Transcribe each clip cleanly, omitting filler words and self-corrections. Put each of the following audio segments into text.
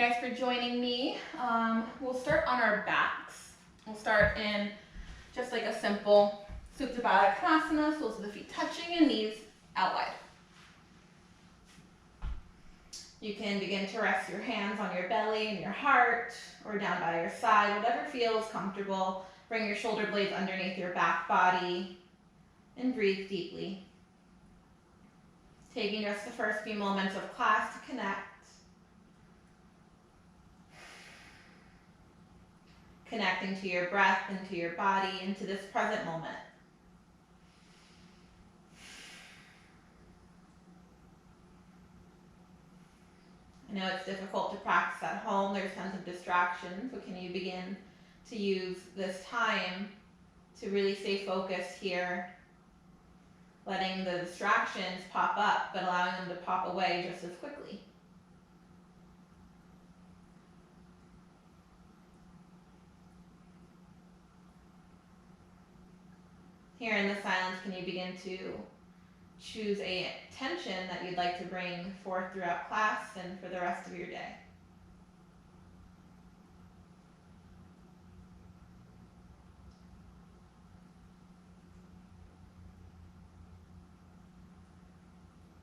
guys for joining me. We'll start on our backs. We'll start in just like a simple Supta Baddha Konasana, soles of the feet touching and knees out wide. You can begin to rest your hands on your belly and your heart or down by your side, whatever feels comfortable. Bring your shoulder blades underneath your back body and breathe deeply. Taking just the first few moments of class to connect. Connecting to your breath and to your body and to this present moment. I know it's difficult to practice at home. There's tons of distractions, but can you begin to use this time to really stay focused here, letting the distractions pop up, but allowing them to pop away just as quickly. Here in the silence, can you begin to choose a tension that you'd like to bring forth throughout class and for the rest of your day?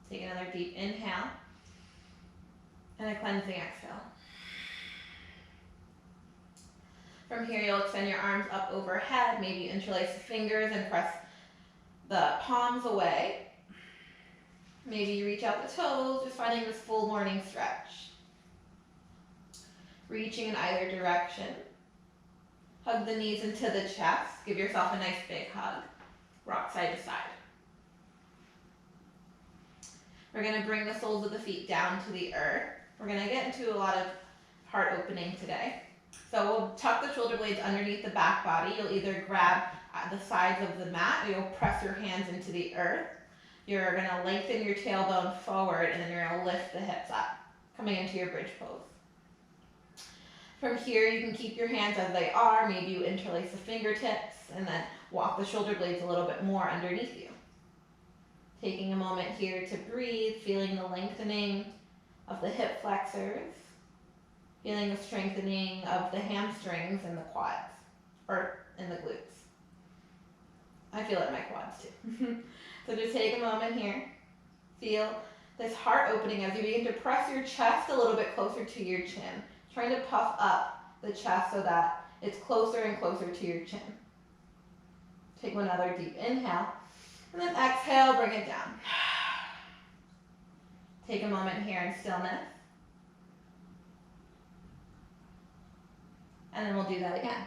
Take another deep inhale and a cleansing exhale. From here, you'll extend your arms up overhead. Maybe you interlace the fingers and press the palms away. Maybe you reach out the toes, just finding this full morning stretch. Reaching in either direction. Hug the knees into the chest. Give yourself a nice big hug. Rock side to side. We're going to bring the soles of the feet down to the earth. We're going to get into a lot of heart opening today. So we'll tuck the shoulder blades underneath the back body. You'll either grab the sides of the mat or you'll press your hands into the earth. You're going to lengthen your tailbone forward and then you're going to lift the hips up, coming into your bridge pose. From here, you can keep your hands as they are. Maybe you interlace the fingertips and then walk the shoulder blades a little bit more underneath you. Taking a moment here to breathe, feeling the lengthening of the hip flexors. Feeling the strengthening of the hamstrings and the quads, or in the glutes. I feel it in my quads too. So just take a moment here. Feel this heart opening as you begin to press your chest a little bit closer to your chin. Trying to puff up the chest so that it's closer and closer to your chin. Take another deep inhale. And then exhale, bring it down. Take a moment here in stillness. And then we'll do that again.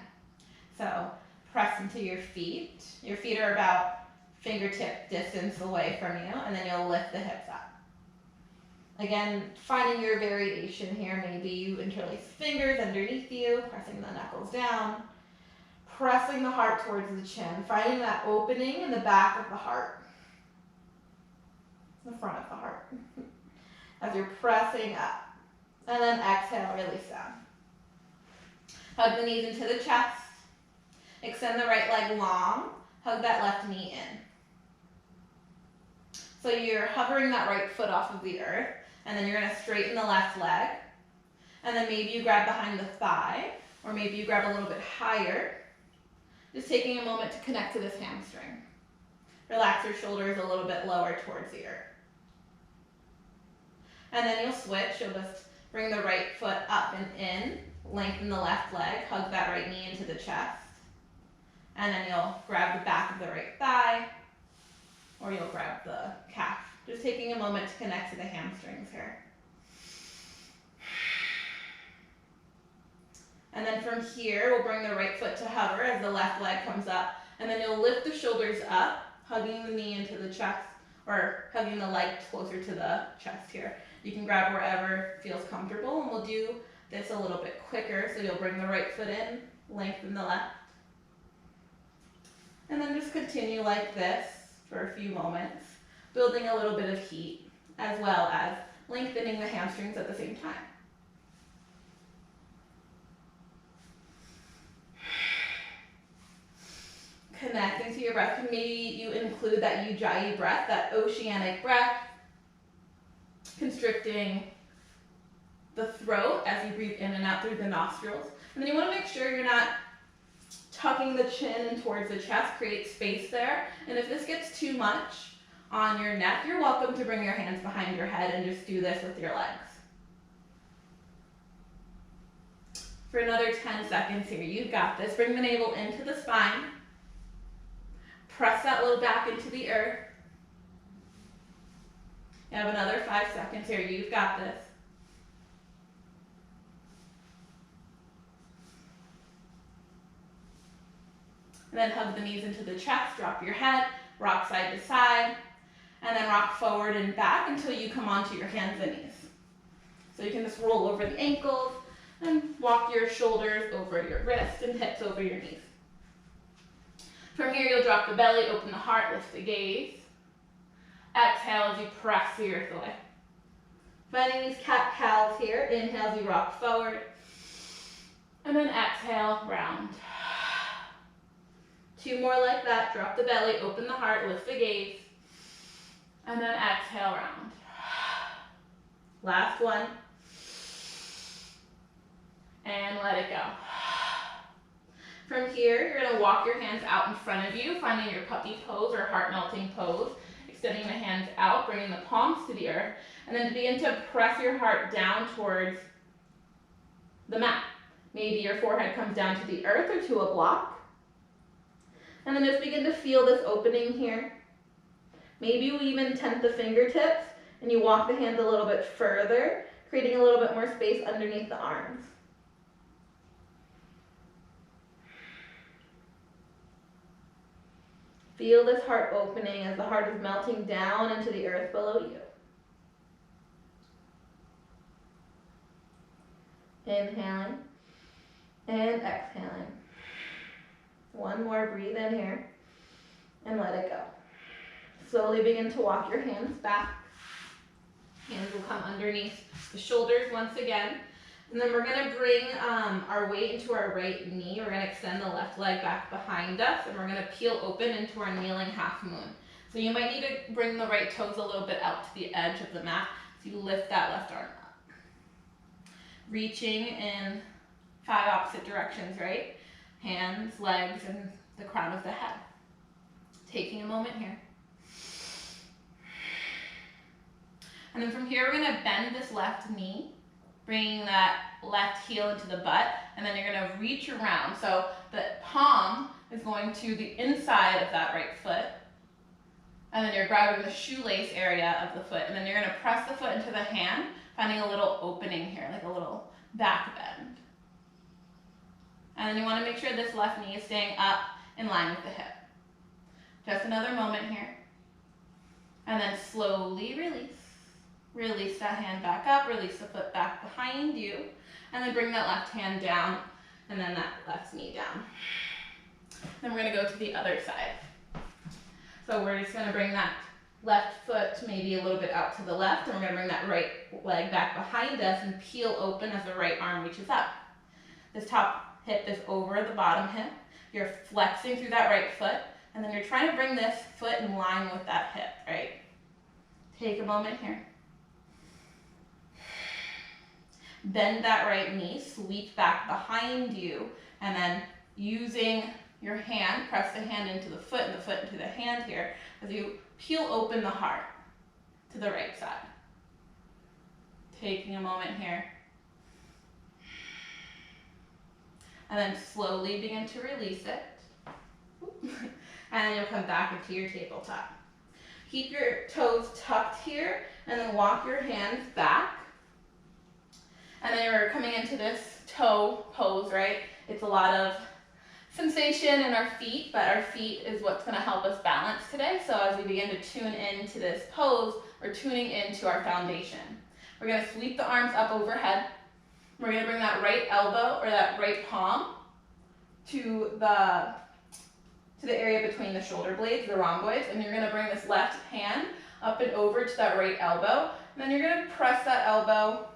So press into your feet. Your feet are about fingertip distance away from you, and then you'll lift the hips up. Again, finding your variation here. Maybe you interlace fingers underneath you, pressing the knuckles down, pressing the heart towards the chin, finding that opening in the back of the heart, the front of the heart, as you're pressing up. And then exhale, release down. Hug the knees into the chest. Extend the right leg long. Hug that left knee in. So you're hovering that right foot off of the earth, and then you're going to straighten the left leg. And then maybe you grab behind the thigh, or maybe you grab a little bit higher. Just taking a moment to connect to this hamstring. Relax your shoulders a little bit lower towards the earth. And then you'll switch. You'll just bring the right foot up and in. Lengthen the left leg, hug that right knee into the chest. And then you'll grab the back of the right thigh, or you'll grab the calf. Just taking a moment to connect to the hamstrings here. And then from here, we'll bring the right foot to hover as the left leg comes up. And then you'll lift the shoulders up, hugging the knee into the chest, or hugging the leg closer to the chest here. You can grab wherever feels comfortable, and we'll do this a little bit quicker. So you'll bring the right foot in, lengthen the left. And then just continue like this for a few moments, building a little bit of heat, as well as lengthening the hamstrings at the same time. Connecting to your breath. Maybe you include that Ujjayi breath, that oceanic breath, constricting the throat as you breathe in and out through the nostrils. And then you want to make sure you're not tucking the chin in towards the chest, create space there. And if this gets too much on your neck, you're welcome to bring your hands behind your head and just do this with your legs. For another 10 seconds here, you've got this. Bring the navel into the spine. Press that low back into the earth. You have another 5 seconds here, you've got this. And then hug the knees into the chest, drop your head, rock side to side, and then rock forward and back until you come onto your hands and knees. So you can just roll over the ankles and walk your shoulders over your wrists and hips over your knees. From here, you'll drop the belly, open the heart, lift the gaze. Exhale as you press the earth away. Finding these cat-cows here. Inhale as you rock forward. And then exhale, round. 2 more like that. Drop the belly, open the heart, lift the gaze. And then exhale, round. Last one. And let it go. From here, you're going to walk your hands out in front of you, finding your puppy pose or heart-melting pose. Extending the hands out, bringing the palms to the earth. And then begin to press your heart down towards the mat. Maybe your forehead comes down to the earth or to a block. And then just begin to feel this opening here. Maybe you even tent the fingertips and you walk the hands a little bit further, creating a little bit more space underneath the arms. Feel this heart opening as the heart is melting down into the earth below you. Inhaling and exhaling. One more, breathe in here and let it go. Slowly begin to walk your hands back. Hands will come underneath the shoulders once again. And then we're going to bring our weight into our right knee. We're going to extend the left leg back behind us, and we're going to peel open into our kneeling half moon. So you might need to bring the right toes a little bit out to the edge of the mat. So you lift that left arm up. Reaching in 5 opposite directions, right? Hands, legs, and the crown of the head. Taking a moment here. And then from here, we're going to bend this left knee, bringing that left heel into the butt, and then you're going to reach around. So the palm is going to the inside of that right foot, and then you're grabbing the shoelace area of the foot, and then you're going to press the foot into the hand, finding a little opening here, like a little back bend. And then you want to make sure this left knee is staying up in line with the hip. Just another moment here. And then slowly release. Release that hand back up, release the foot back behind you, and then bring that left hand down, and then that left knee down. Then we're going to go to the other side. So we're just going to bring that left foot maybe a little bit out to the left, and we're going to bring that right leg back behind us and peel open as the right arm reaches up. This top hip is over the bottom hip. You're flexing through that right foot, and then you're trying to bring this foot in line with that hip, right? Take a moment here. Bend that right knee, sweep back behind you, and then using your hand, press the hand into the foot and the foot into the hand here as you peel open the heart to the right side. Taking a moment here. And then slowly begin to release it. And then you'll come back into your tabletop. Keep your toes tucked here, and then walk your hands back. And then we're coming into this toe pose, right? It's a lot of sensation in our feet, but our feet is what's going to help us balance today. So as we begin to tune into this pose, we're tuning into our foundation. We're going to sweep the arms up overhead. We're going to bring that right elbow or that right palm to the area between the shoulder blades, the rhomboids, and you're going to bring this left hand up and over to that right elbow. And then you're going to press that elbow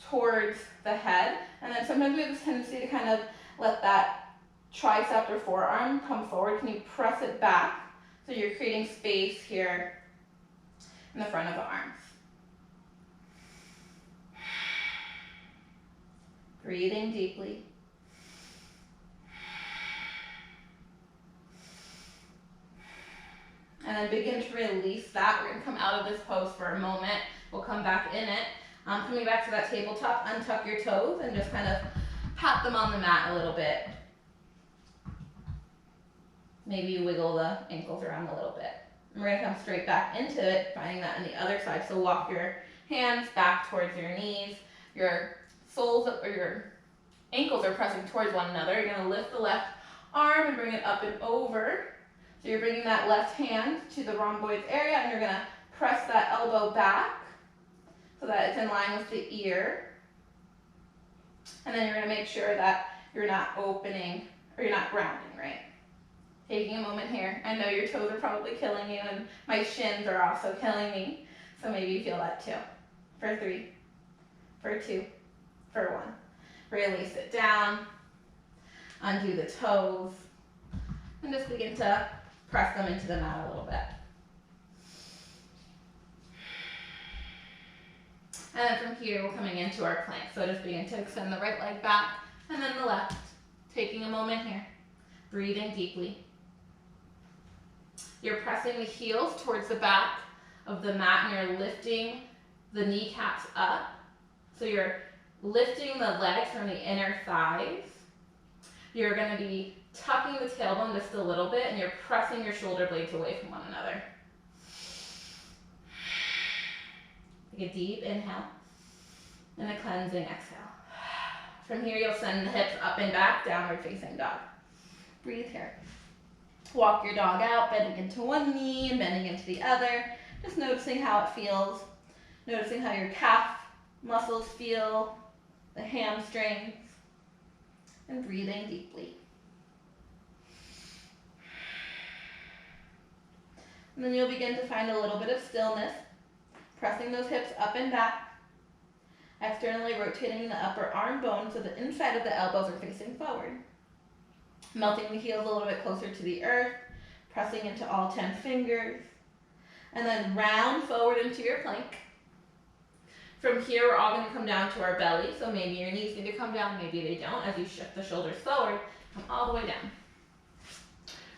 towards the head, and then sometimes we have this tendency to kind of let that tricep or forearm come forward. Can you press it back so you're creating space here in the front of the arms? Breathing deeply. And then begin to release that. We're going to come out of this pose for a moment. We'll come back in it. Coming back to that tabletop, untuck your toes and just kind of pat them on the mat a little bit. Maybe you wiggle the ankles around a little bit. And we're going to come straight back into it, finding that on the other side. So walk your hands back towards your knees. Your soles or your ankles are pressing towards one another. You're going to lift the left arm and bring it up and over. So you're bringing that left hand to the rhomboid area, and you're going to press that elbow back so that it's in line with the ear. And then you're going to make sure that you're not opening or you're not grounding, right? Taking a moment here. I know your toes are probably killing you, and my shins are also killing me. So maybe you feel that too. For 3, for 2, for 1. Release it down. Undo the toes. And just begin to press them into the mat a little bit. And then from here, we're coming into our plank. So just begin to extend the right leg back, and then the left. Taking a moment here. Breathing deeply. You're pressing the heels towards the back of the mat, and you're lifting the kneecaps up. So you're lifting the legs from the inner thighs. You're going to be tucking the tailbone just a little bit, and you're pressing your shoulder blades away from one another. Take a deep inhale and a cleansing exhale. From here, you'll send the hips up and back, downward facing dog. Breathe here. Walk your dog out, bending into one knee and bending into the other. Just noticing how it feels. Noticing how your calf muscles feel, the hamstrings, and breathing deeply. And then you'll begin to find a little bit of stillness, pressing those hips up and back, externally rotating the upper arm bone so the inside of the elbows are facing forward. Melting the heels a little bit closer to the earth, pressing into all 10 fingers, and then round forward into your plank. From here, we're all going to come down to our belly, so maybe your knees need to come down, maybe they don't. As you shift the shoulders forward, come all the way down.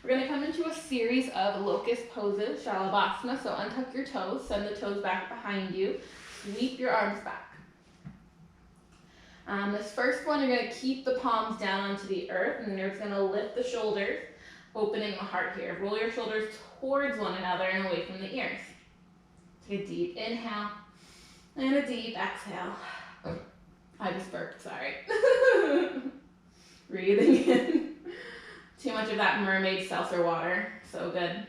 We're going to come into a series of locust poses, Shalabhasana, so untuck your toes, send the toes back behind you, sweep your arms back. This first one, you're going to keep the palms down onto the earth, and you're just going to lift the shoulders, opening the heart here. Roll your shoulders towards one another and away from the ears. Take a deep inhale and a deep exhale. I just burped, sorry. Breathing in. Too much of that mermaid seltzer water, so good.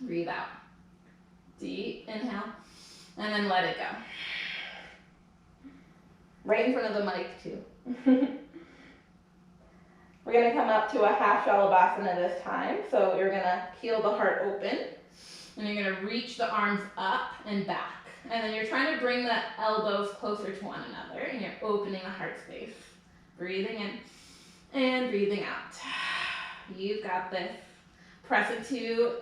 Breathe out. Deep inhale, and then let it go. Right in front of the mic too. We're going to come up to a half Shalabhasana this time. So you're going to peel the heart open, and you're going to reach the arms up and back. And then you're trying to bring the elbows closer to one another, and you're opening the heart space. Breathing in and breathing out. You've got this. Press into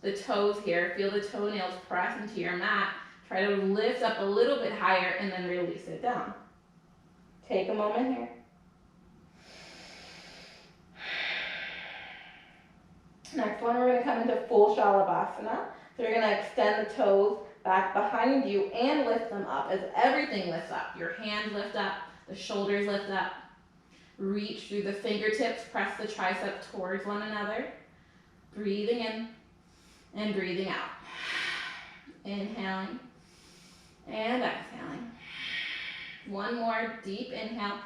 the toes here. Feel the toenails press into your mat. Try to lift up a little bit higher and then release it down. Take a moment here. Next one, we're going to come into full Shalabhasana. So you're going to extend the toes back behind you and lift them up as everything lifts up. Your hands lift up, the shoulders lift up. Reach through the fingertips, press the tricep towards one another. Breathing in and breathing out. Inhaling and exhaling. One more deep inhale,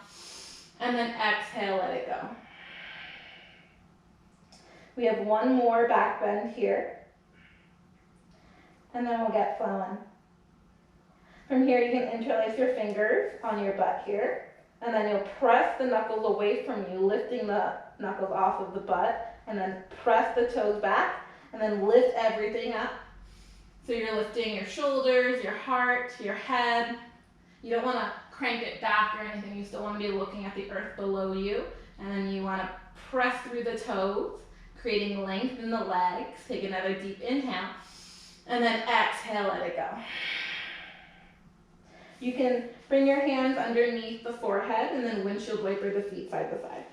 and then exhale, let it go. We have one more back bend here, and then we'll get flowing. From here, you can interlace your fingers on your butt here, and then you'll press the knuckles away from you, lifting the knuckles off of the butt, and then press the toes back, and then lift everything up. So you're lifting your shoulders, your heart, your head. You don't want to crank it back or anything. You still want to be looking at the earth below you. And then you want to press through the toes, creating length in the legs. Take another deep inhale. And then exhale, let it go. You can bring your hands underneath the forehead and then windshield wiper the feet side to side.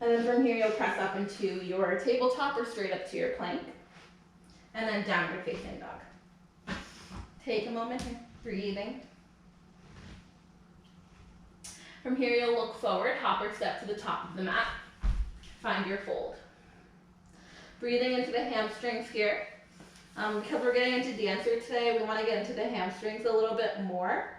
And then from here, you'll press up into your tabletop or straight up to your plank. And then downward facing dog. Take a moment here, breathing. From here, you'll look forward, hop or step to the top of the mat. Find your fold. Breathing into the hamstrings here. Because we're getting into dancer today, we want to get into the hamstrings a little bit more.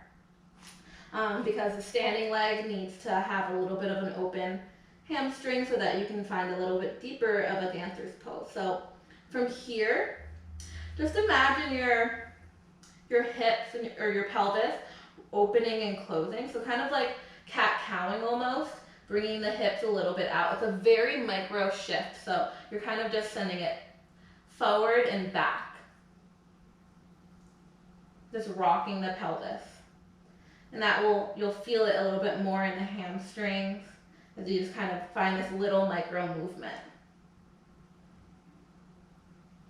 Because the standing leg needs to have a little bit of an open hamstring so that you can find a little bit deeper of a dancer's pose. So from here, just imagine your hips or your pelvis opening and closing. So kind of like cat-cowing almost, bringing the hips a little bit out. It's a very micro shift, so you're kind of just sending it forward and back. Just rocking the pelvis. And you'll feel it a little bit more in the hamstrings as you just kind of find this little micro movement.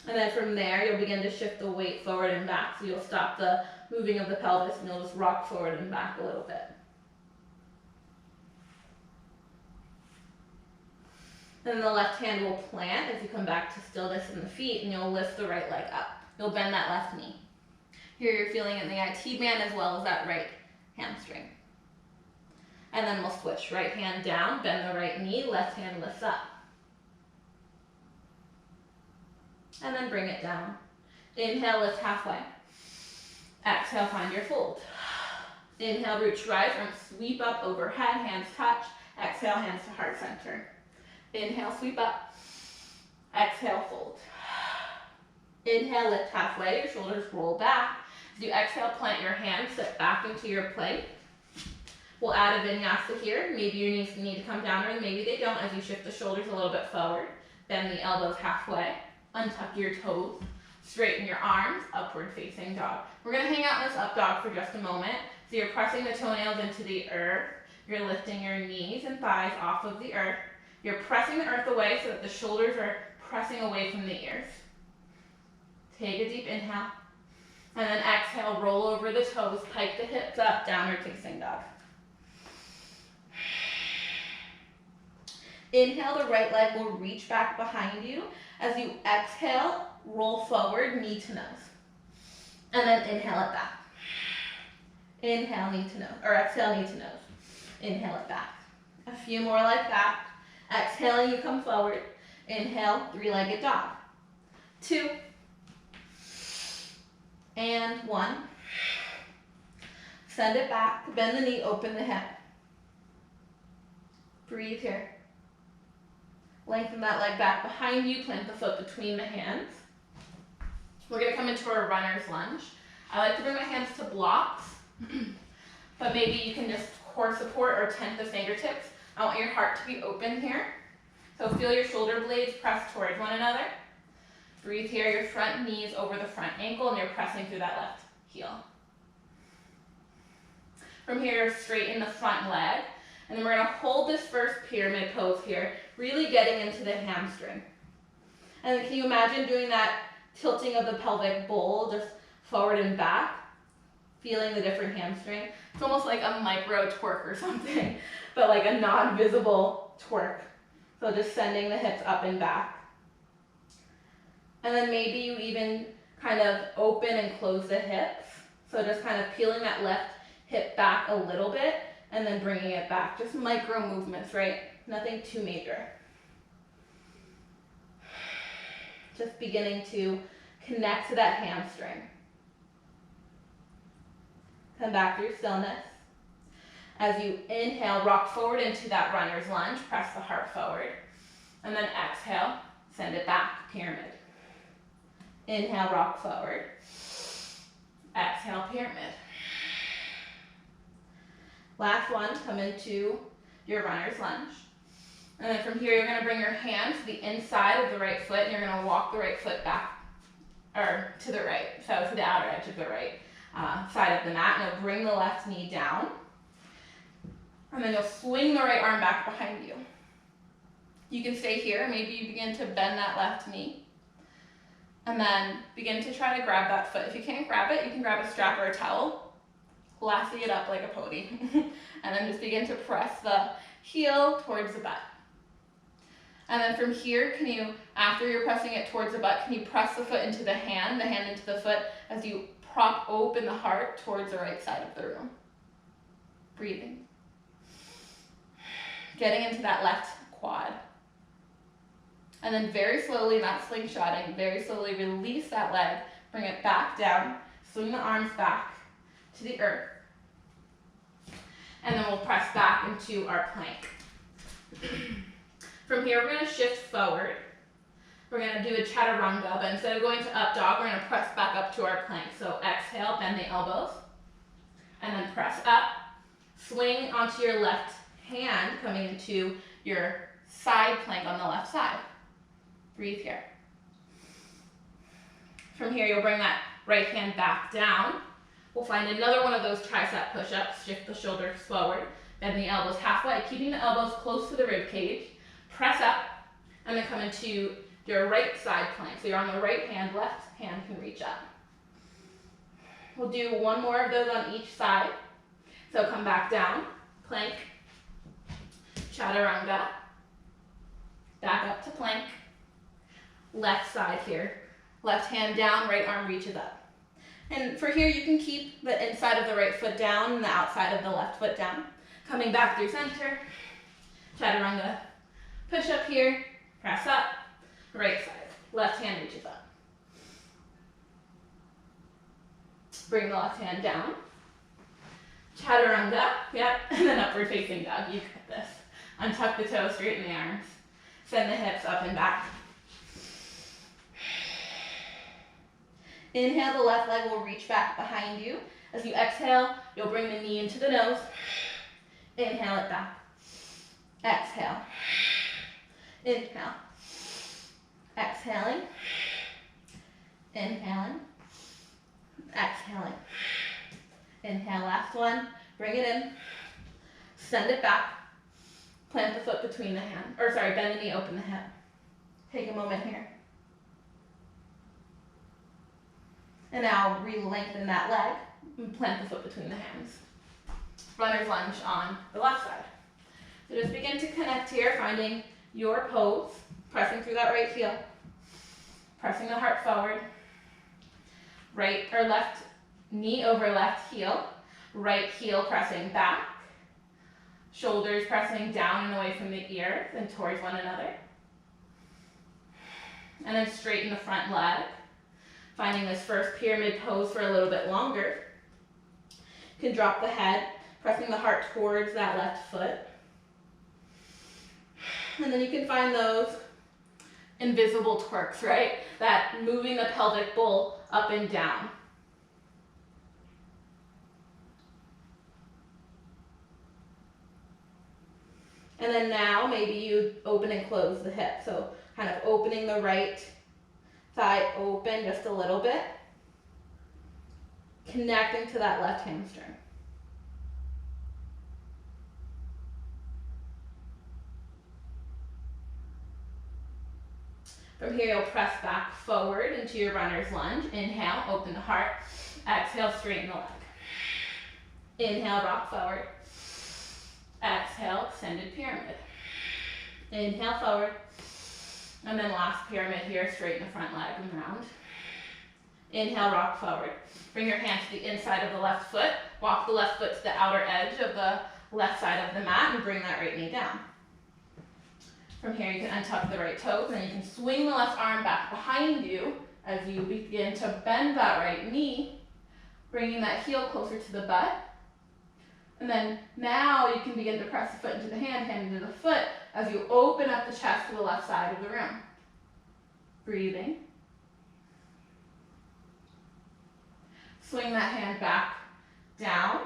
And then from there, you'll begin to shift the weight forward and back. So you'll stop the moving of the pelvis and you'll just rock forward and back a little bit. Then the left hand will plant as you come back to stillness in the feet, and you'll lift the right leg up. You'll bend that left knee. Here you're feeling it in the IT band as well as that right hamstring. And then we'll switch. Right hand down, bend the right knee, left hand lifts up. And then bring it down. Inhale, lift halfway. Exhale, find your fold. Inhale, root rise, arms sweep up overhead, hands touch. Exhale, hands to heart center. Inhale, sweep up. Exhale, fold. Inhale, lift halfway, your shoulders roll back. As you exhale, plant your hands, sit back into your plank. We'll add a vinyasa here. Maybe your knees need to come down or maybe they don't as you shift the shoulders a little bit forward. Bend the elbows halfway. Untuck your toes. Straighten your arms, upward facing dog. We're gonna hang out in this up dog for just a moment. So you're pressing the toenails into the earth. You're lifting your knees and thighs off of the earth. You're pressing the earth away so that the shoulders are pressing away from the ears. Take a deep inhale. And then exhale, roll over the toes, pike the hips up, downward facing dog. Inhale, the right leg will reach back behind you. As you exhale, roll forward, knee to nose. And then inhale it back. Inhale, knee to nose, or exhale, knee to nose. Inhale it back. A few more like that. Exhaling, you come forward. Inhale, three-legged dog. 2. And 1. Send it back, bend the knee, open the hip. Breathe here. Lengthen that leg back behind you, plant the foot between the hands. We're gonna come into our runner's lunge. I like to bring my hands to blocks, but maybe you can just core support or tent the fingertips. I want your heart to be open here. So feel your shoulder blades press towards one another. Breathe here, your front knee is over the front ankle and you're pressing through that left heel. From here, straighten the front leg. And then we're gonna hold this first pyramid pose here, really getting into the hamstring. And then can you imagine doing that tilting of the pelvic bowl just forward and back, feeling the different hamstring? It's almost like a micro twerk or something, but like a non-visible twerk. So just sending the hips up and back. And then maybe you even kind of open and close the hips. So just kind of peeling that left hip back a little bit and then bringing it back. Just micro movements, right? Nothing too major. Just beginning to connect to that hamstring. Come back through stillness. As you inhale, rock forward into that runner's lunge, press the heart forward. And then exhale, send it back, pyramid. Inhale, rock forward. Exhale, pyramid. Last one, come into your runner's lunge. And then from here, you're gonna bring your hands to the inside of the right foot and you're gonna walk the right foot back, or to the right, so to the outer edge of the right side of the mat. And you'll bring the left knee down. And then you'll swing the right arm back behind you. You can stay here. Maybe you begin to bend that left knee. And then begin to try to grab that foot. If you can't grab it, you can grab a strap or a towel, lasso it up like a pony, and then just begin to press the heel towards the butt. And then from here, can you, after you're pressing it towards the butt, can you press the foot into the hand into the foot as you prop open the heart towards the right side of the room. Breathing. Getting into that left quad. And then very slowly, not slingshotting, very slowly release that leg, bring it back down, swing the arms back to the earth. And then we'll press back into our plank. From here, we're going to shift forward. We're going to do a chaturanga, but instead of going to up dog, we're going to press back up to our plank. So exhale, bend the elbows, and then press up. Swing onto your left hand, coming into your side plank on the left side. Breathe here. From here, you'll bring that right hand back down. We'll find another one of those tricep push-ups. Shift the shoulders forward, bend the elbows halfway, keeping the elbows close to the rib cage. Press up, and then come into your right side plank. So you're on the right hand, left hand can reach up. We'll do one more of those on each side. So come back down, plank, chaturanga, back up to plank, left side here. Left hand down, right arm reaches up. And for here, you can keep the inside of the right foot down and the outside of the left foot down. Coming back through center, chaturanga. Push up here, press up, right side. Left hand reaches up. Bring the left hand down. Chaturanga, yep, and then upward facing dog. You got this. Untuck the toes, straighten the arms. Send the hips up and back. Inhale, the left leg will reach back behind you. As you exhale, you'll bring the knee into the nose. Inhale it back. Exhale. Inhale. Exhaling. Inhaling. Exhaling. Inhale, last one. Bring it in. Send it back. Plant the foot between the hand. Bend the knee, open the hip. Take a moment here. And now re-lengthen that leg and plant the foot between the hands. Runner's lunge on the left side. So just begin to connect here, finding your pose, pressing through that right heel, pressing the heart forward, right or left knee over left heel, right heel pressing back, shoulders pressing down and away from the ears and towards one another. And then straighten the front leg, finding this first pyramid pose for a little bit longer. You can drop the head, pressing the heart towards that left foot. And then you can find those invisible twerks, right? That moving the pelvic bowl up and down. And then now maybe you open and close the hip. So kind of opening the right thigh open just a little bit. Connecting to that left hamstring. From here, you'll press back forward into your runner's lunge. Inhale, open the heart. Exhale, straighten the leg. Inhale, rock forward. Exhale, extended pyramid. Inhale, forward. And then last pyramid here, straighten the front leg and round. Inhale, rock forward. Bring your hand to the inside of the left foot. Walk the left foot to the outer edge of the left side of the mat and bring that right knee down. From here, you can untuck the right toes, and you can swing the left arm back behind you as you begin to bend that right knee, bringing that heel closer to the butt. And then now you can begin to press the foot into the hand, hand into the foot, as you open up the chest to the left side of the room. Breathing. Swing that hand back down.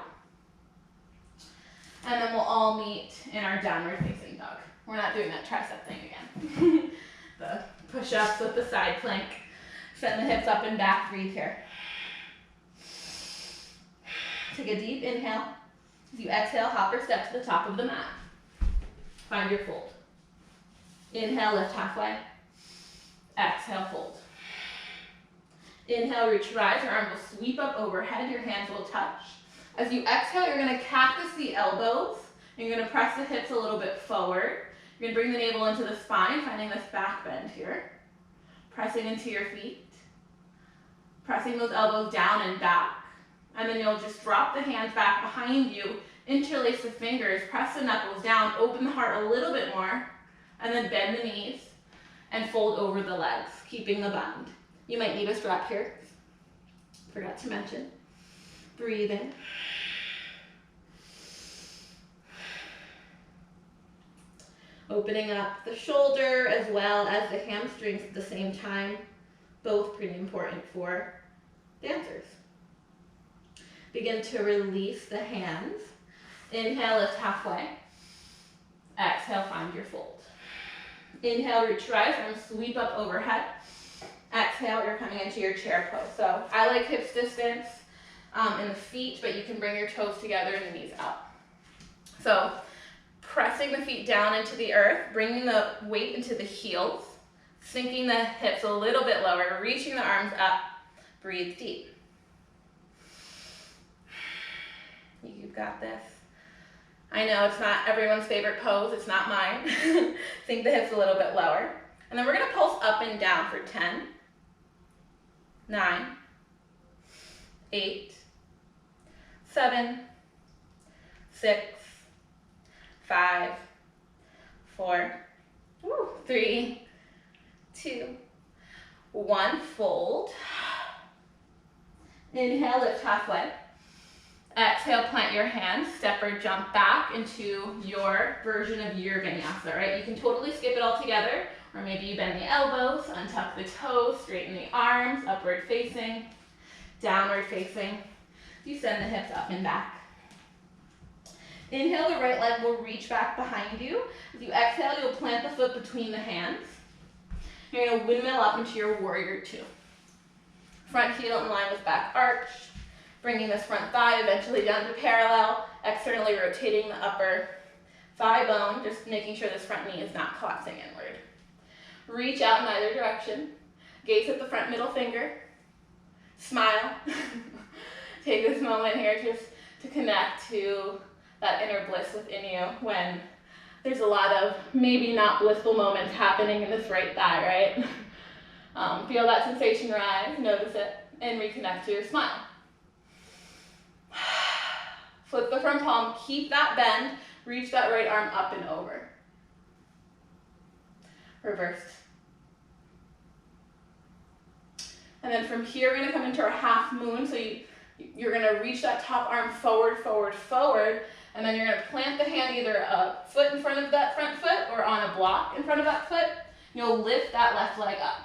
And then we'll all meet in our downward facing dog. We're not doing that tricep thing again. The push-ups with the side plank. Send the hips up and back. Breathe here. Take a deep inhale. As you exhale, hop or step to the top of the mat. Find your fold. Inhale, lift halfway. Exhale, fold. Inhale, reach, rise. Your arms will sweep up overhead. Your hands will touch. As you exhale, you're going to cactus the elbows. You're going to press the hips a little bit forward. You're going to bring the navel into the spine, finding this back bend here. Pressing into your feet. Pressing those elbows down and back. And then you'll just drop the hands back behind you, interlace the fingers, press the knuckles down, open the heart a little bit more, and then bend the knees and fold over the legs, keeping the bend. You might need a strap here. Forgot to mention. Breathe in. Opening up the shoulder as well as the hamstrings at the same time. Both pretty important for dancers. Begin to release the hands. Inhale, lift halfway. Exhale, find your fold. Inhale, reach, rise, arms sweep up overhead. Exhale, you're coming into your chair pose. So I like hips distance in the feet, but you can bring your toes together and the knees up. So pressing the feet down into the earth, bringing the weight into the heels, sinking the hips a little bit lower, reaching the arms up. Breathe deep. You've got this. I know it's not everyone's favorite pose. It's not mine. Sink the hips a little bit lower. And then we're going to pulse up and down for 10, 9, 8, 7, 6, 5, 4, 3, 2, 1. Fold. Inhale, lift halfway. Exhale, plant your hands, step or jump back into your version of your vinyasa, right? You can totally skip it all together, or maybe you bend the elbows, untuck the toes, straighten the arms, upward facing, downward facing. You send the hips up and back. Inhale, the right leg will reach back behind you. As you exhale, you'll plant the foot between the hands. You're going to windmill up into your warrior two. Front heel in line with back arch. Bringing this front thigh eventually down to parallel, externally rotating the upper thigh bone, just making sure this front knee is not collapsing inward. Reach out in either direction. Gaze at the front middle finger. Smile. Take this moment here just to connect to that inner bliss within you when there's a lot of maybe not blissful moments happening in this right thigh, right? Feel that sensation rise, notice it, and reconnect to your smile. Flip the front palm, keep that bend, reach that right arm up and over. Reverse. And then from here, we're going to come into our half moon. So you're going to reach that top arm forward, forward, forward. And then you're going to plant the hand either a foot in front of that front foot or on a block in front of that foot. You'll lift that left leg up.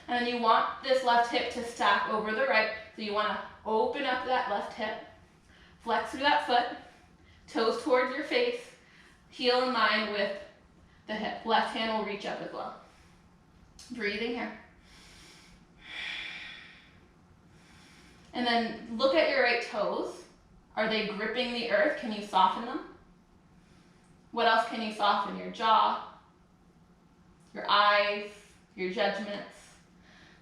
And then you want this left hip to stack over the right. So you want to open up that left hip. Flex through that foot, toes towards your face, heel in line with the hip. Left hand will reach up as well. Breathing here. And then look at your right toes. Are they gripping the earth? Can you soften them? What else can you soften? Your jaw, your eyes, your judgments.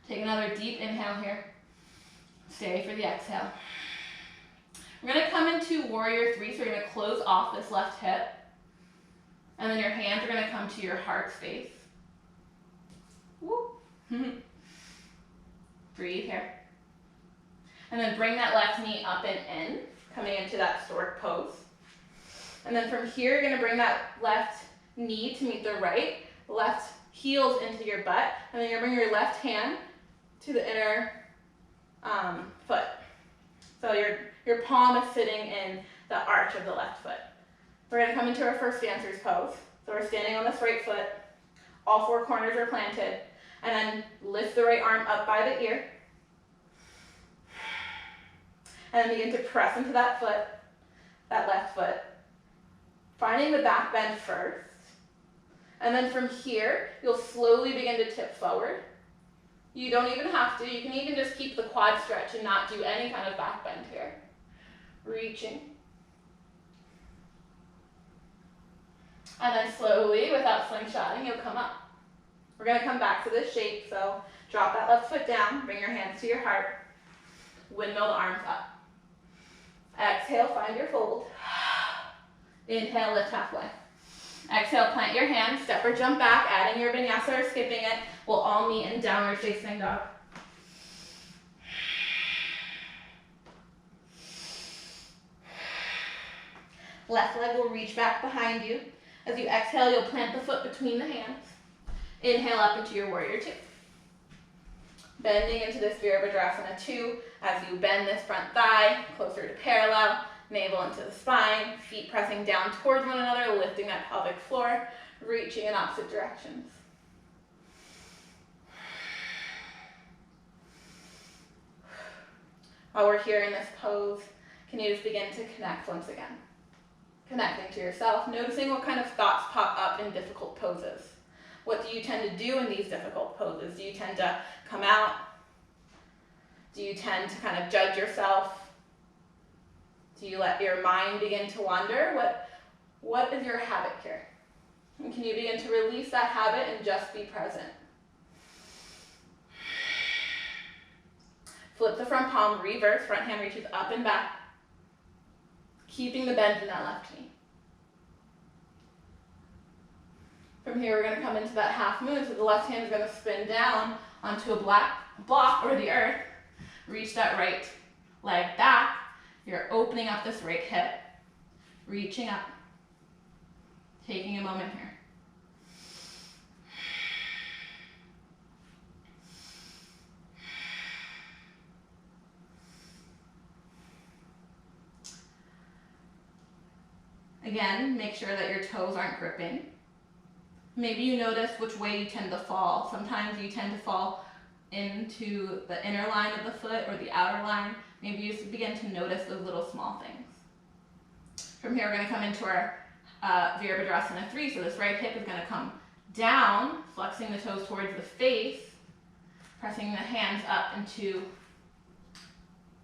Take another deep inhale here. Stay for the exhale. We're going to come into warrior three, so we're going to close off this left hip. And then your hands are going to come to your heart space. Woo. Breathe here. And then bring that left knee up and in, coming into that stork pose. And then from here, you're going to bring that left knee to meet the right, left heels into your butt, and then you're going to bring your left hand to the inner foot. So your palm is sitting in the arch of the left foot. We're going to come into our first dancer's pose. So we're standing on this right foot. All four corners are planted. And then lift the right arm up by the ear. And then begin to press into that foot, that left foot. Finding the back bend first. And then from here, you'll slowly begin to tip forward. You don't even have to. You can even just keep the quad stretch and not do any kind of back bend here. Reaching. And then slowly, without slingshotting, you'll come up. We're going to come back to this shape, so Drop that left foot down, bring your hands to your heart. Windmill the arms up. Exhale, find your fold. Inhale, lift halfway. Exhale, plant your hands, step or jump back, adding your vinyasa or skipping it. We'll all meet in downward facing dog. Left leg will reach back behind you. As you exhale, you'll plant the foot between the hands. Inhale up into your warrior two. Bending into this Virabhadrasana 2 as you bend this front thigh closer to parallel, navel into the spine, feet pressing down towards one another, lifting that pelvic floor, reaching in opposite directions. While we're here in this pose, can you just begin to connect once again? Connecting to yourself, noticing what kind of thoughts pop up in difficult poses. What do you tend to do in these difficult poses? Do you tend to come out? Do you tend to kind of judge yourself? Do you let your mind begin to wander? What is your habit here? And can you begin to release that habit and just be present? Flip the front palm, reverse, front hand reaches up and back, keeping the bend in that left knee. From here, we're going to come into that half moon, so the left hand is going to spin down onto a black block or the earth. Reach that right leg back. You're opening up this right hip, reaching up, taking a moment here. Again, make sure that your toes aren't gripping. Maybe you notice which way you tend to fall. Sometimes you tend to fall into the inner line of the foot or the outer line. Maybe you just begin to notice those little small things. From here, we're going to come into our Virabhadrasana 3. So this right hip is going to come down, flexing the toes towards the face, pressing the hands up into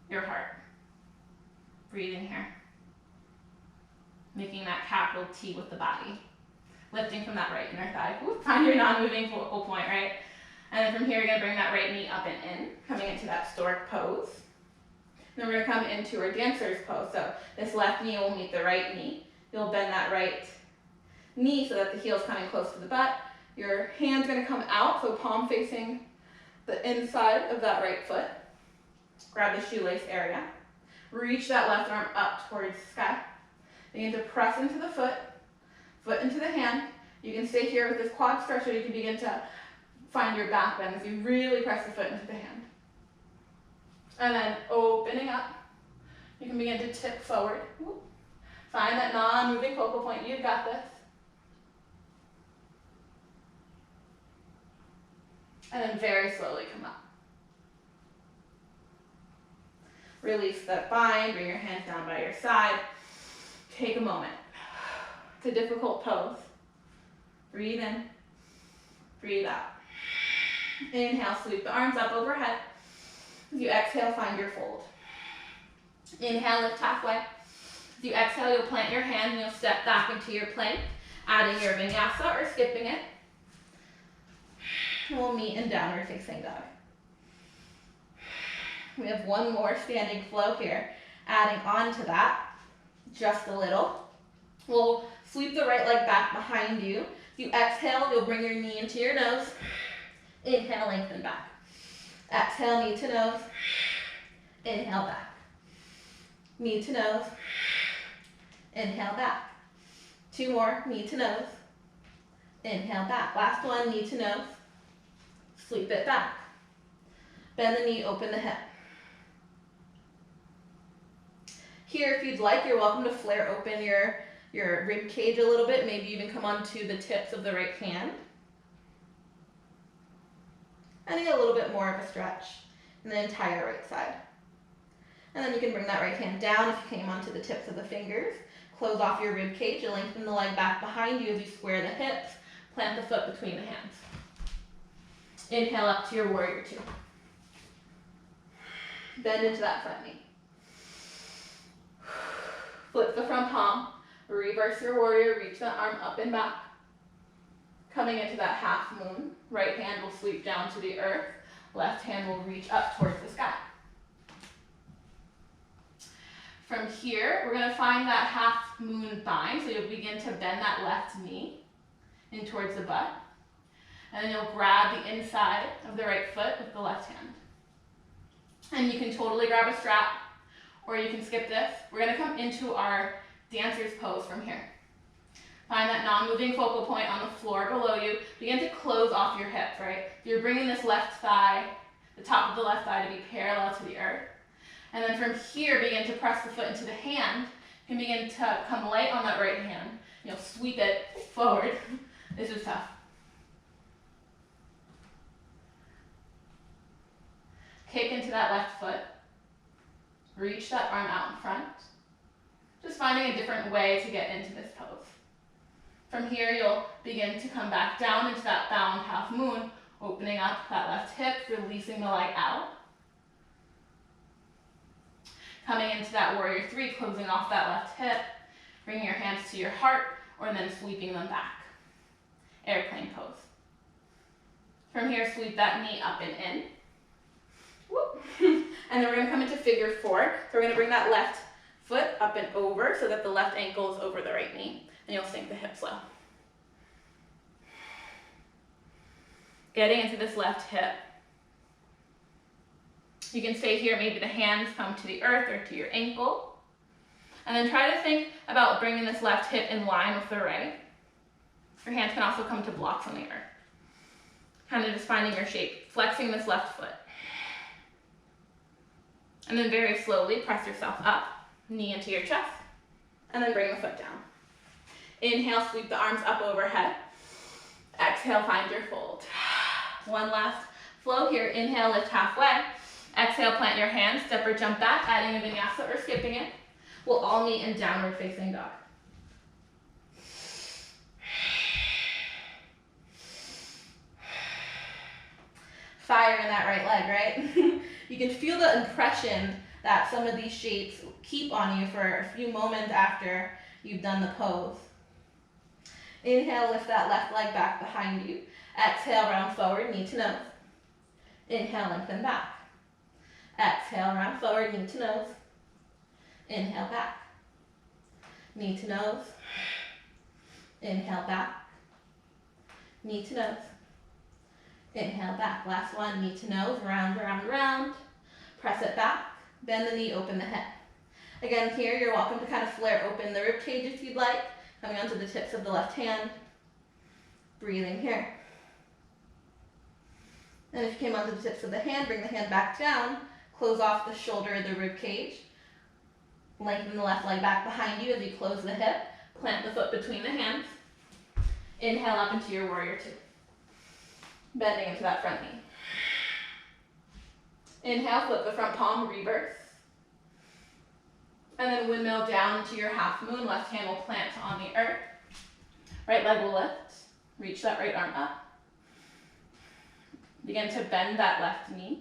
your heart. Breathing here. Making that capital T with the body. Lifting from that right inner thigh. Ooh, find your non-moving focal point, right? And then from here, you're going to bring that right knee up and in, coming into that stork pose. Then we're going to come into our dancer's pose. So this left knee will meet the right knee. You'll bend that right knee so that the heel's coming close to the butt. Your hand's going to come out, so palm facing the inside of that right foot. Grab the shoelace area. Reach that left arm up towards the sky. Begin to press into the foot into the hand. You can stay here with this quad stretch, or you can begin to find your back bend as you really press the foot into the hand. And then opening up, you can begin to tip forward. Find that non-moving focal point. You've got this. And then very slowly come up. Release that bind, bring your hands down by your side. Take a moment. It's a difficult pose. Breathe in, breathe out. Inhale, sweep the arms up overhead. As you exhale, find your fold. Inhale, lift halfway. As you exhale, you'll plant your hand and you'll step back into your plank, adding your vinyasa or skipping it. And we'll meet in downward facing dog. We have one more standing flow here. Adding on to that, just a little. We'll sweep the right leg back behind you. As you exhale, you'll bring your knee into your nose. Inhale, lengthen back. Exhale, knee to nose. Inhale, back. Knee to nose. Inhale, back. Two more, knee to nose. Inhale, back. Last one, knee to nose. Sweep it back. Bend the knee, open the hip. Here, if you'd like, you're welcome to flare open your rib cage a little bit, maybe even come onto the tips of the right hand. And get a little bit more of a stretch in the entire right side. And then you can bring that right hand down if you came onto the tips of the fingers. Close off your rib cage and lengthen the leg back behind you as you square the hips. Plant the foot between the hands. Inhale up to your warrior two. Bend into that front knee. Flip the front palm. Reverse your warrior, reach that arm up and back. Coming into that half moon, right hand will sweep down to the earth. Left hand will reach up towards the sky. From here, we're gonna find that half moon bind, so you'll begin to bend that left knee in towards the butt. And then you'll grab the inside of the right foot with the left hand. And you can totally grab a strap, or you can skip this. We're gonna come into our dancer's pose from here. Find that non-moving focal point on the floor below you. Begin to close off your hips, right? You're bringing this left thigh, the top of the left thigh, to be parallel to the earth. And then from here, begin to press the foot into the hand. You can begin to come light on that right hand. You'll sweep it forward. This is tough. Kick into that left foot. Reach that arm out in front. Just finding a different way to get into this pose. From here, you'll begin to come back down into that bound half moon, opening up that left hip, releasing the leg out. Coming into that warrior three, closing off that left hip, bringing your hands to your heart, or then sweeping them back. Airplane pose. From here, sweep that knee up and in. Whoop. And then we're gonna come into figure four. So we're gonna bring that left foot up and over so that the left ankle is over the right knee. And you'll sink the hips low. Getting into this left hip. You can stay here, maybe the hands come to the earth or to your ankle. And then try to think about bringing this left hip in line with the right. Your hands can also come to blocks on the earth. Kind of just finding your shape, flexing this left foot. And then very slowly press yourself up, knee into your chest, and then bring the foot down. Inhale, sweep the arms up overhead. Exhale, find your fold. One last flow here. Inhale, lift halfway. Exhale, plant your hands, step or jump back, adding a vinyasa or skipping it. We'll all meet in downward facing dog. Fire in that right leg, right? You can feel the impression that some of these shapes keep on you for a few moments after you've done the pose. Inhale, lift that left leg back behind you. Exhale, round forward, knee to nose. Inhale, lengthen back. Exhale, round forward, knee to nose. Inhale, back. Knee to nose. Inhale, back. Knee to nose. Inhale, back. Last one, knee to nose, round, round, round. Press it back. Bend the knee, open the hip. Again, here you're welcome to kind of flare open the rib cage if you'd like. Coming onto the tips of the left hand. Breathing here. And if you came onto the tips of the hand, bring the hand back down. Close off the shoulder of the rib cage. Lengthen the left leg back behind you as you close the hip. Plant the foot between the hands. Inhale up into your warrior two. Bending into that front knee. Inhale, flip the front palm, reverse. And then windmill down into your half moon. Left hand will plant on the earth. Right leg will lift. Reach that right arm up. Begin to bend that left knee.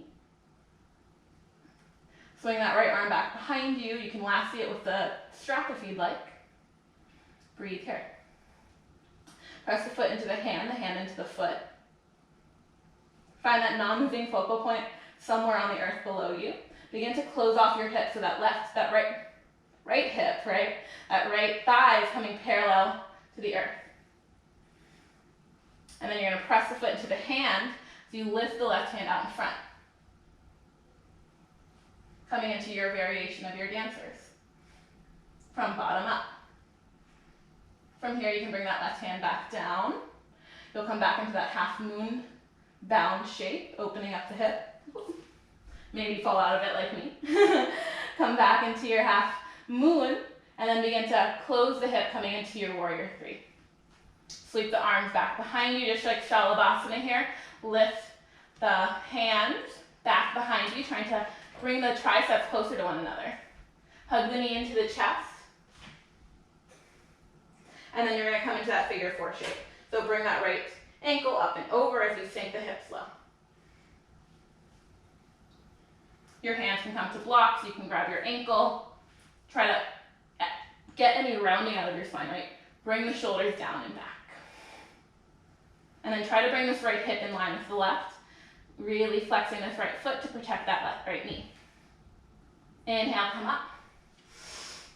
Swing that right arm back behind you. You can lassie it with the strap if you'd like. Breathe here. Press the foot into the hand into the foot. Find that non-moving focal point somewhere on the earth below you. Begin to close off your hips so that right hip, right? That right thigh is coming parallel to the earth. And then you're going to press the foot into the hand so you lift the left hand out in front. Coming into your variation of your dancers. From bottom up. From here you can bring that left hand back down. You'll come back into that half moon bound shape, opening up the hip. Maybe fall out of it like me. Come back into your half moon, and then begin to close the hip coming into your warrior three. Sweep the arms back behind you, just like Shalabhasana here. Lift the hands back behind you, trying to bring the triceps closer to one another. Hug the knee into the chest. And then you're going to come into that figure four shape. So bring that right ankle up and over as you sink the hips low. Your hands can come to blocks. You can grab your ankle. Try to get any rounding out of your spine, right? Bring the shoulders down and back. And then try to bring this right hip in line with the left. Really flexing this right foot to protect that left right knee. Inhale, come up.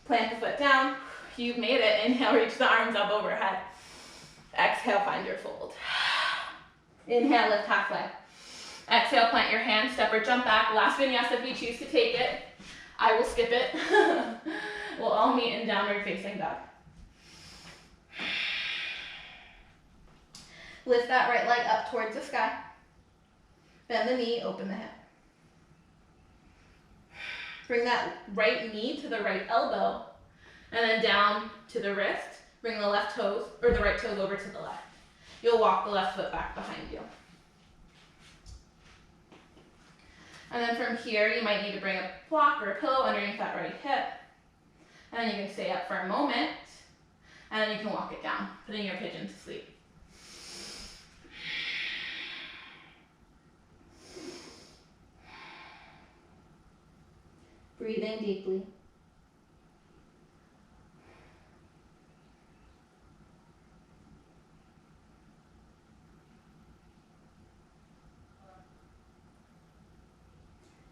Plant the foot down. You've made it. Inhale, reach the arms up overhead. Exhale, find your fold. Inhale, lift halfway. Exhale, plant your hand, step or jump back. Last vinyasa if you choose to take it. I will skip it. We'll all meet in downward facing dog. Lift that right leg up towards the sky. Bend the knee, open the hip. Bring that right knee to the right elbow, and then down to the wrist. Bring the left toes, or the right toes over to the left. You'll walk the left foot back behind you. And then from here, you might need to bring a block or a pillow underneath that right hip. And then you can stay up for a moment, and then you can walk it down, putting your pigeon to sleep. Breathe in deeply.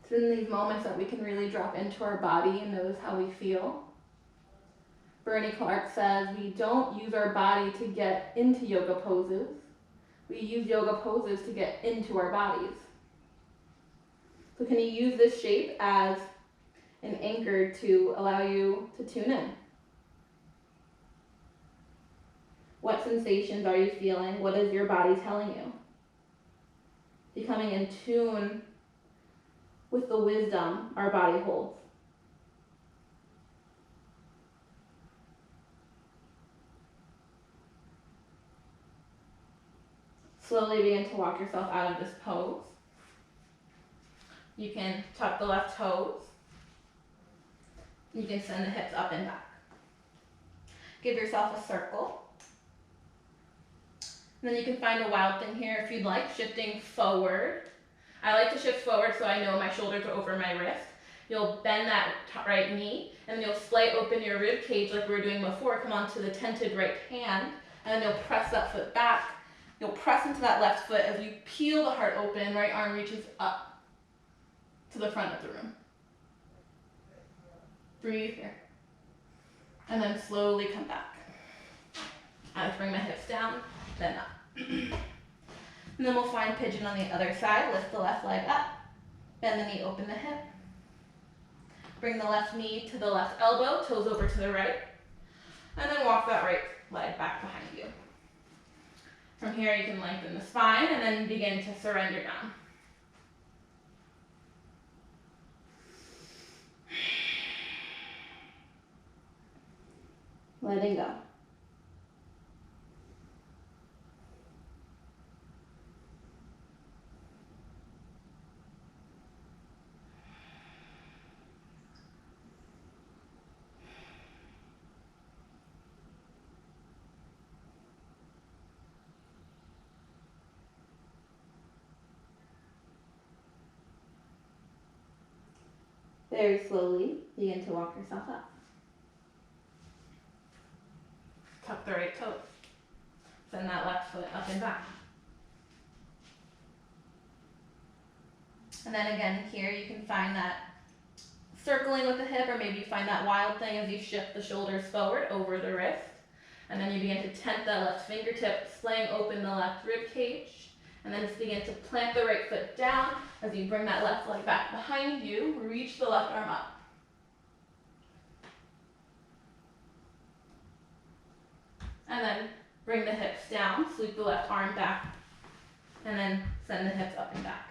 It's in these moments that we can really drop into our body and notice how we feel. Bernie Clark says we don't use our body to get into yoga poses. We use yoga poses to get into our bodies. So can you use this shape as an anchor to allow you to tune in? What sensations are you feeling? What is your body telling you? Becoming in tune with the wisdom our body holds. Slowly begin to walk yourself out of this pose. You can tuck the left toes. You can send the hips up and back. Give yourself a circle. And then you can find a wild thing here if you'd like, shifting forward. I like to shift forward so I know my shoulders are over my wrist. You'll bend that right knee, and then you'll splay open your rib cage like we were doing before. Come onto the tented right hand, and then you'll press that foot back. You'll press into that left foot as you peel the heart open, right arm reaches up to the front of the room. Breathe here. And then slowly come back. I just bring my hips down, then up. And then we'll find pigeon on the other side. Lift the left leg up. Bend the knee, open the hip. Bring the left knee to the left elbow, toes over to the right. And then walk that right leg back behind you. From here, you can lengthen the spine and then begin to surrender down. Letting go. Very slowly, begin to walk yourself up. Tuck the right toes. Send that left foot up and back. And then again here you can find that circling with the hip, or maybe you find that wild thing as you shift the shoulders forward over the wrist. And then you begin to tent that left fingertip, splaying open the left rib cage. And then just begin to plant the right foot down as you bring that left leg back behind you. Reach the left arm up. And then bring the hips down, sweep the left arm back, and then send the hips up and back.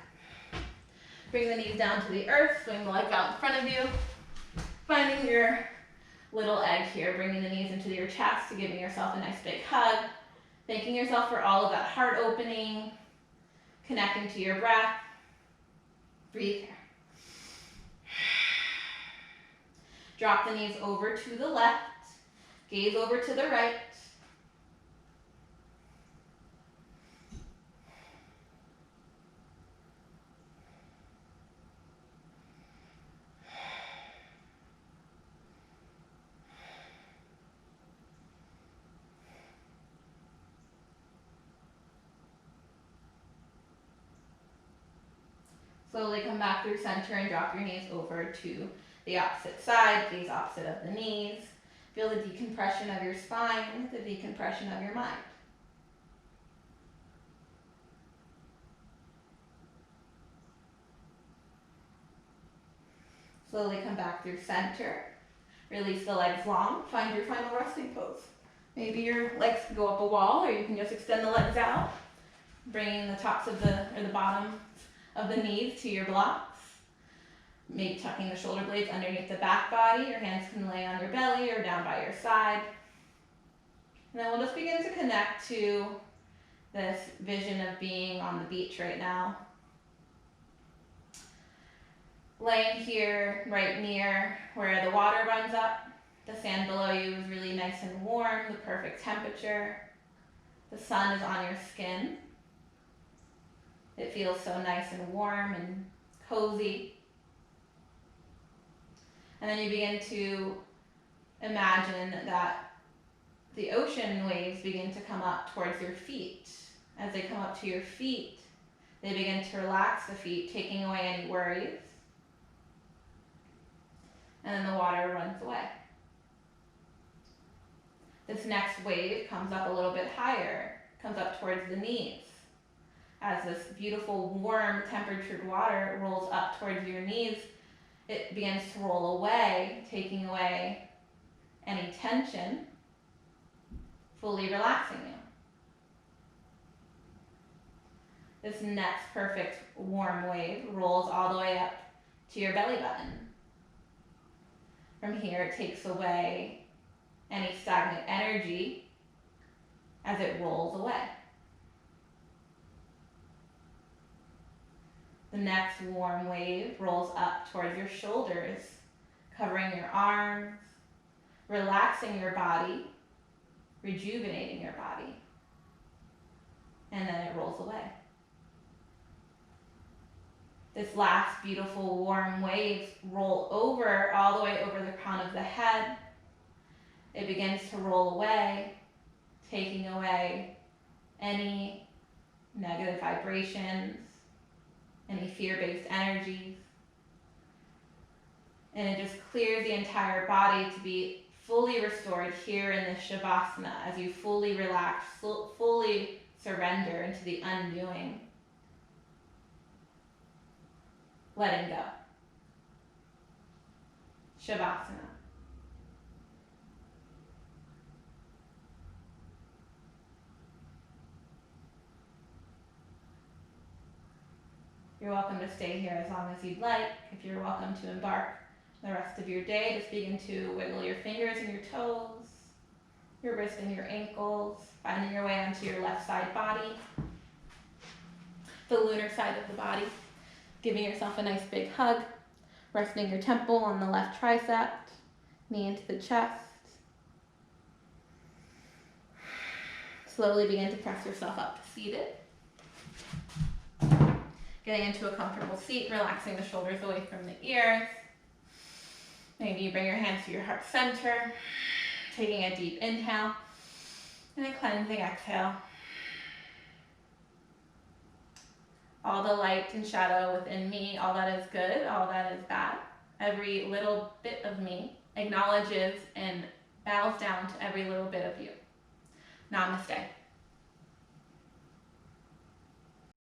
Bring the knees down to the earth, swing the leg out in front of you. Finding your little egg here, bringing the knees into your chest to giving yourself a nice big hug. Thanking yourself for all of that heart opening, connecting to your breath. Breathe here. Drop the knees over to the left, gaze over to the right. Slowly come back through center and drop your knees over to the opposite side, gaze opposite of the knees. Feel the decompression of your spine, the decompression of your mind. Slowly come back through center. Release the legs long. Find your final resting pose. Maybe your legs can go up a wall, or you can just extend the legs out, bringing the tops of the bottom of the knees to your blocks. Maybe tucking the shoulder blades underneath the back body. Your hands can lay on your belly or down by your side. And then we'll just begin to connect to this vision of being on the beach right now. Laying here right near where the water runs up. The sand below you is really nice and warm, the perfect temperature. The sun is on your skin. It feels so nice and warm and cozy. And then you begin to imagine that the ocean waves begin to come up towards your feet. As they come up to your feet, they begin to relax the feet, taking away any worries. And then the water runs away. This next wave comes up a little bit higher, comes up towards the knees. As this beautiful, warm, temperatured water rolls up towards your knees, it begins to roll away, taking away any tension, fully relaxing you. This next perfect warm wave rolls all the way up to your belly button. From here, it takes away any stagnant energy as it rolls away. The next warm wave rolls up towards your shoulders, covering your arms, relaxing your body, rejuvenating your body. And then it rolls away. This last beautiful warm wave roll over, all the way over the crown of the head. It begins to roll away, taking away any negative vibrations, any fear-based energies. And it just clears the entire body to be fully restored here in this Shavasana as you fully relax, fully surrender into the undoing. Letting go. Shavasana. You're welcome to stay here as long as you'd like. If you're welcome to embark the rest of your day, just begin to wiggle your fingers and your toes, your wrists and your ankles, finding your way onto your left side body, the lunar side of the body. Giving yourself a nice big hug, resting your temple on the left tricep, knee into the chest. Slowly begin to press yourself up to seated. Getting into a comfortable seat, relaxing the shoulders away from the ears. Maybe you bring your hands to your heart center, taking a deep inhale and a cleansing exhale. All the light and shadow within me, all that is good, all that is bad. Every little bit of me acknowledges and bows down to every little bit of you. Namaste.